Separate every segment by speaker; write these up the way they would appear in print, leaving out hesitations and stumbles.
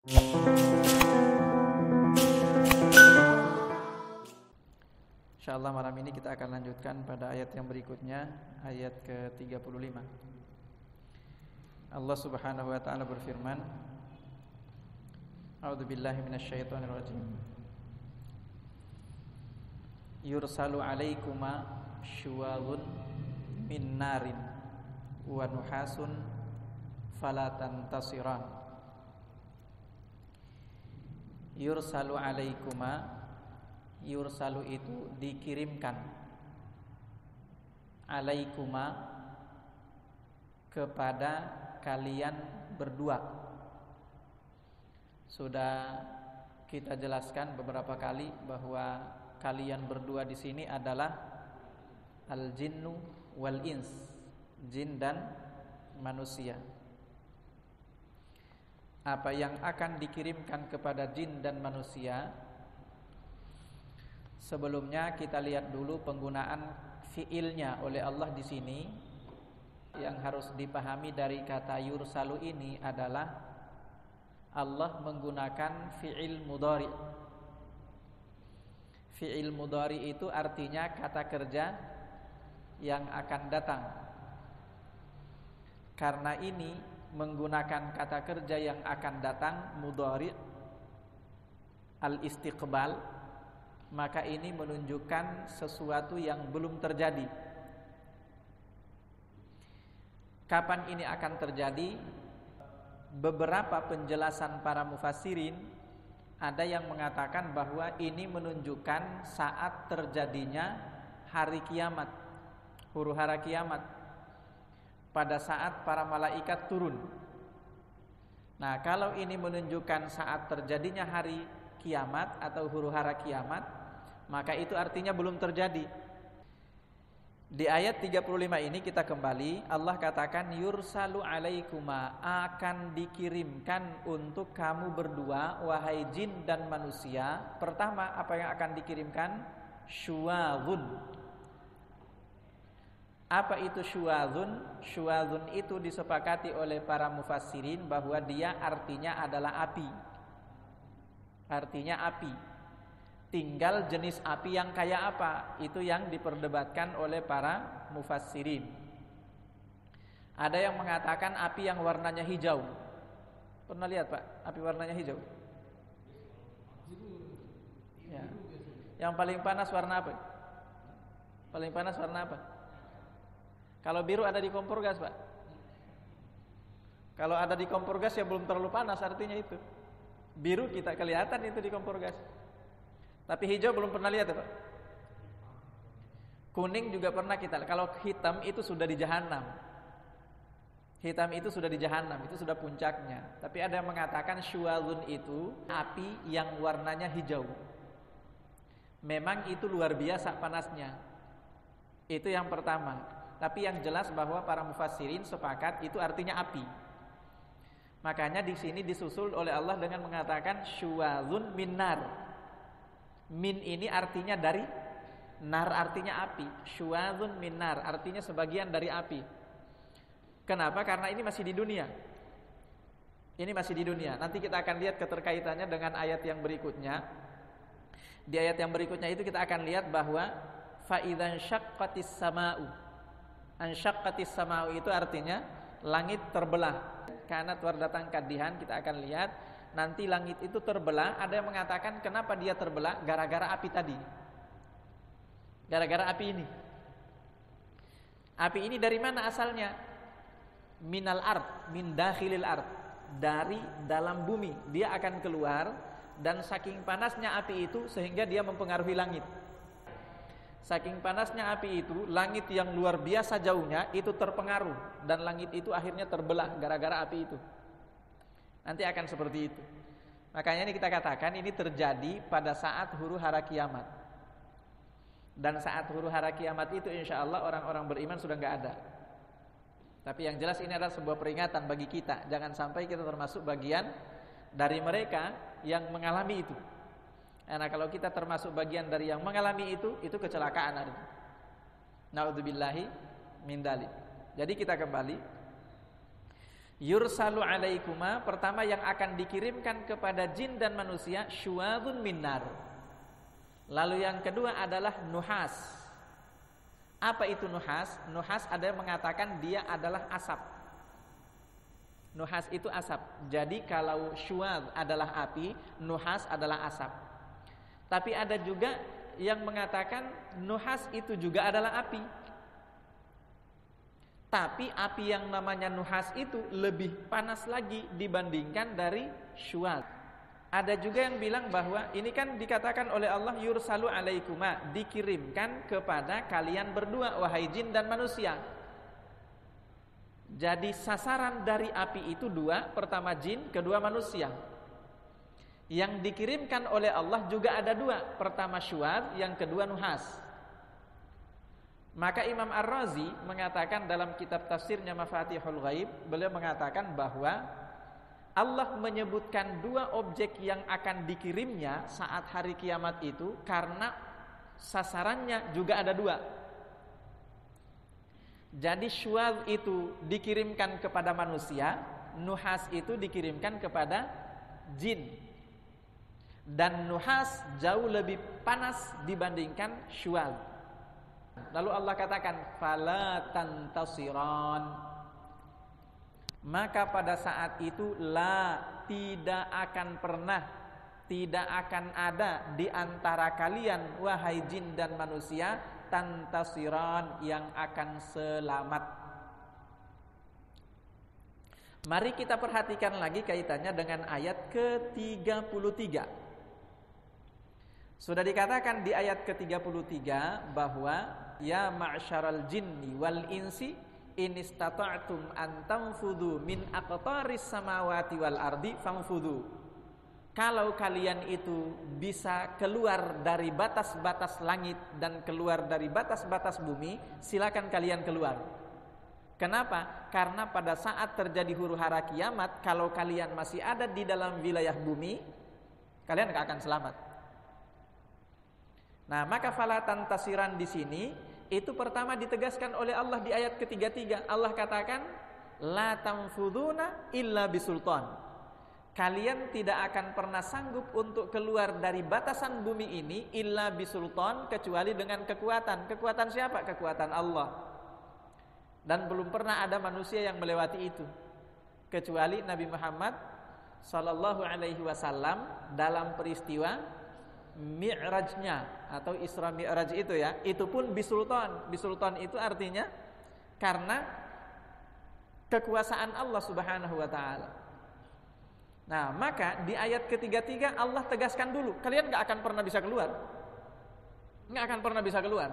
Speaker 1: Insyaallah malam ini kita akan lanjutkan pada ayat yang berikutnya, ayat ke-35. Allah Subhanahu wa taala berfirman, A'udzubillahi minasyaitonir rajim. Yursalu 'alaikuma syuwazun min narin wa nuhasun fala tantasiran. Yursalu 'alaikuma, yursalu itu dikirimkan, alaikuma kepada kalian berdua. Sudah kita jelaskan beberapa kali bahwa kalian berdua di sini adalah al-jinnu wal ins, jin dan manusia. Apa yang akan dikirimkan kepada jin dan manusia? Sebelumnya kita lihat dulu penggunaan fiilnya oleh Allah di sini. Yang harus dipahami dari kata yursalu ini adalah Allah menggunakan fiil mudhari. Fiil mudhari itu artinya kata kerja yang akan datang. Karena ini menggunakan kata kerja yang akan datang, mudhari al-istiqbal, maka ini menunjukkan sesuatu yang belum terjadi. Kapan ini akan terjadi? Beberapa penjelasan para mufassirin ada yang mengatakan bahwa ini menunjukkan saat terjadinya hari kiamat, huru-hara kiamat, pada saat para malaikat turun. Nah, kalau ini menunjukkan saat terjadinya hari kiamat atau huru-hara kiamat, maka itu artinya belum terjadi. Di ayat 35 ini kita kembali, Allah katakan yursalu alaikuma, akan dikirimkan untuk kamu berdua wahai jin dan manusia. Pertama, apa yang akan dikirimkan? Syuwazun. Apa itu syuwazun? Syuwazun itu disepakati oleh para mufassirin bahwa dia artinya adalah api. Artinya api. Tinggal jenis api yang kayak apa, itu yang diperdebatkan oleh para mufassirin. Ada yang mengatakan api yang warnanya hijau. Pernah lihat Pak, api warnanya hijau? Ya. Yang paling panas warna apa? Paling panas warna apa? Kalau biru ada di kompor gas Pak. Kalau ada di kompor gas ya belum terlalu panas, artinya itu. Biru kita kelihatan itu di kompor gas. Tapi hijau belum pernah lihat ya Pak. Kuning juga pernah kita. Kalau hitam itu sudah di jahanam. Hitam itu sudah di jahanam, itu sudah puncaknya. Tapi ada yang mengatakan syuwazun itu api yang warnanya hijau. Memang itu luar biasa panasnya. Itu yang pertama. Tapi yang jelas bahwa para mufassirin sepakat itu artinya api. Makanya di sini disusul oleh Allah dengan mengatakan syuwazun min nar. Min ini artinya dari, nar artinya api. Syuwazun min nar artinya sebagian dari api. Kenapa? Karena ini masih di dunia. Ini masih di dunia. Nanti kita akan lihat keterkaitannya dengan ayat yang berikutnya. Di ayat yang berikutnya itu kita akan lihat bahwa fa idzan syaqqatis sama'u. Ansyaqqatis sama'u itu artinya langit terbelah. Karena datang kadihan, kita akan lihat nanti langit itu terbelah. Ada yang mengatakan kenapa dia terbelah? Gara-gara api tadi. Gara-gara api ini. Api ini dari mana asalnya? Minal ard, min dakhilil ard. Dari dalam bumi. Dia akan keluar. Dan saking panasnya api itu sehingga dia mempengaruhi langit. Saking panasnya api itu, langit yang luar biasa jauhnya itu terpengaruh. Dan langit itu akhirnya terbelah gara-gara api itu. Nanti akan seperti itu. Makanya ini kita katakan ini terjadi pada saat huru-hara kiamat. Dan saat huru-hara kiamat itu insya Allah orang-orang beriman sudah enggak ada. Tapi yang jelas ini adalah sebuah peringatan bagi kita. Jangan sampai kita termasuk bagian dari mereka yang mengalami itu. Karena kalau kita termasuk bagian dari yang mengalami itu kecelakaan ada. Naudzubillahi min dzalik. Jadi kita kembali. Yursalu alaikuma, pertama yang akan dikirimkan kepada jin dan manusia syuwadun minnar. Lalu yang kedua adalah nuhas. Apa itu nuhas? Nuhas ada yang mengatakan dia adalah asap. Nuhas itu asap. Jadi kalau syuwad adalah api, nuhas adalah asap. Tapi ada juga yang mengatakan nuhas itu juga adalah api. Tapi api yang namanya nuhas itu lebih panas lagi dibandingkan dari syuwad. Ada juga yang bilang bahwa ini kan dikatakan oleh Allah yursalu alaikuma, dikirimkan kepada kalian berdua wahai jin dan manusia. Jadi sasaran dari api itu dua, pertama jin, kedua manusia. Yang dikirimkan oleh Allah juga ada dua, pertama syuwad, yang kedua nuhas. Maka Imam Ar-Razi mengatakan dalam kitab tafsirnya Mafatihul Ghaib, beliau mengatakan bahwa Allah menyebutkan dua objek yang akan dikirimnya saat hari kiamat itu karena sasarannya juga ada dua. Jadi syuwad itu dikirimkan kepada manusia, nuhas itu dikirimkan kepada jin. Dan nuhas jauh lebih panas dibandingkan syuwad. Lalu Allah katakan fala tantasiran, maka pada saat itu tidak akan ada di antara kalian wahai jin dan manusia tantasiran yang akan selamat. Mari kita perhatikan lagi kaitannya dengan ayat ke-33. Sudah dikatakan di ayat ke-33 bahwa ya ma'syaral jinni wal insi in istata'tum an tanfudhu min aqtaris samawati wal ardi fanfudhu. Kalau kalian itu bisa keluar dari batas-batas langit dan keluar dari batas-batas bumi, silakan kalian keluar. Kenapa? Karena pada saat terjadi huru-hara kiamat, kalau kalian masih ada di dalam wilayah bumi, kalian enggak akan selamat. Nah, maka fala tantasiran di sini itu pertama ditegaskan oleh Allah di ayat ke-33. Allah katakan la tanfuduna illa bisultan. Kalian tidak akan pernah sanggup untuk keluar dari batasan bumi ini illa bisultan, kecuali dengan kekuatan. Kekuatan siapa? Kekuatan Allah. Dan belum pernah ada manusia yang melewati itu kecuali Nabi Muhammad sallallahu alaihi wasallam dalam peristiwa Mi'rajnya atau Isra Mi'raj itu ya, itu pun bisultan. Bisultan itu artinya karena kekuasaan Allah Subhanahu wa taala. Nah, maka di ayat ke-33 Allah tegaskan dulu, kalian enggak akan pernah bisa keluar. Enggak akan pernah bisa keluar.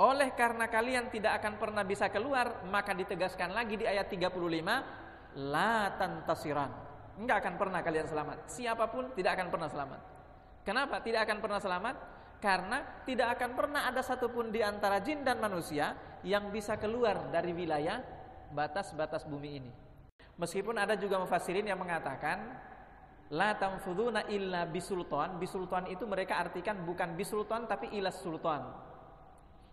Speaker 1: Oleh karena kalian tidak akan pernah bisa keluar, maka ditegaskan lagi di ayat 35, la tantasiran. Enggak akan pernah kalian selamat. Siapapun tidak akan pernah selamat. Kenapa tidak akan pernah selamat? Karena tidak akan pernah ada satupun di antara jin dan manusia yang bisa keluar dari wilayah batas-batas bumi ini. Meskipun ada juga mufassirin yang mengatakan la tanfuduna illa bisultan. Bisultan itu mereka artikan bukan bisultan tapi ilas sultan.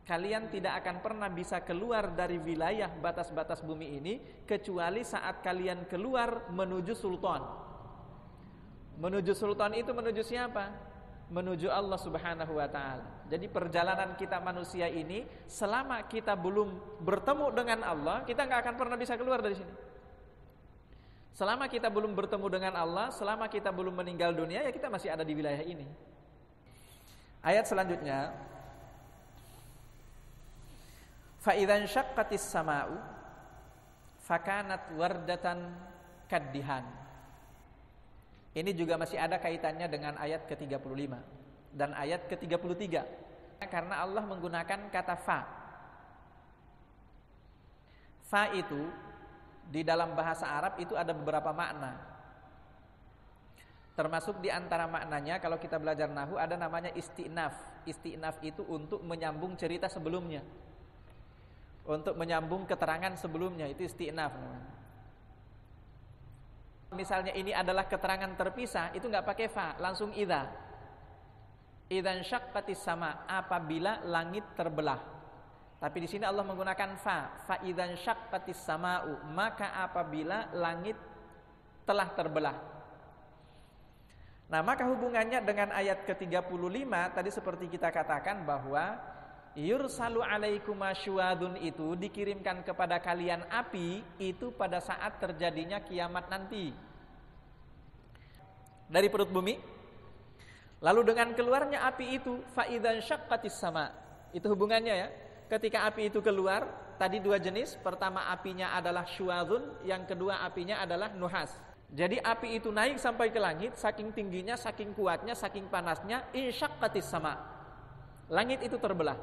Speaker 1: Kalian tidak akan pernah bisa keluar dari wilayah batas-batas bumi ini kecuali saat kalian keluar menuju sultan. Menuju sultan itu menuju siapa? Menuju Allah Subhanahu wa taala. Jadi perjalanan kita manusia ini selama kita belum bertemu dengan Allah, kita enggak akan pernah bisa keluar dari sini. Selama kita belum bertemu dengan Allah, selama kita belum meninggal dunia, ya kita masih ada di wilayah ini. Ayat selanjutnya, fa idzan syaqqatis sama'u fakanat wardatan kaddihan. Ini juga masih ada kaitannya dengan ayat ke-35 dan ayat ke-33. Karena Allah menggunakan kata fa. Fa itu di dalam bahasa Arab itu ada beberapa makna. Termasuk di antara maknanya kalau kita belajar nahwu ada namanya istinaf. Istinaf itu untuk menyambung cerita sebelumnya. Untuk menyambung keterangan sebelumnya, itu istinaf namanya. Misalnya ini adalah keterangan terpisah, itu enggak pakai fa, langsung idza. Idzan syaqqatis sama, apabila langit terbelah. Tapi di sini Allah menggunakan fa idzan syaqqatis sama'u, maka apabila langit telah terbelah. Nah, maka hubungannya dengan ayat ke-35 tadi seperti kita katakan bahwa yursalu alaikuma syuwadun itu dikirimkan kepada kalian api itu pada saat terjadinya kiamat nanti dari perut bumi. Lalu dengan keluarnya api itu fa idzan syaqqatis sama, itu hubungannya ya. Ketika api itu keluar, tadi dua jenis, pertama apinya adalah syuwadun, yang kedua apinya adalah nuhas. Jadi api itu naik sampai ke langit, saking tingginya, saking kuatnya, saking panasnya, insyaqqatis sama. Langit itu terbelah.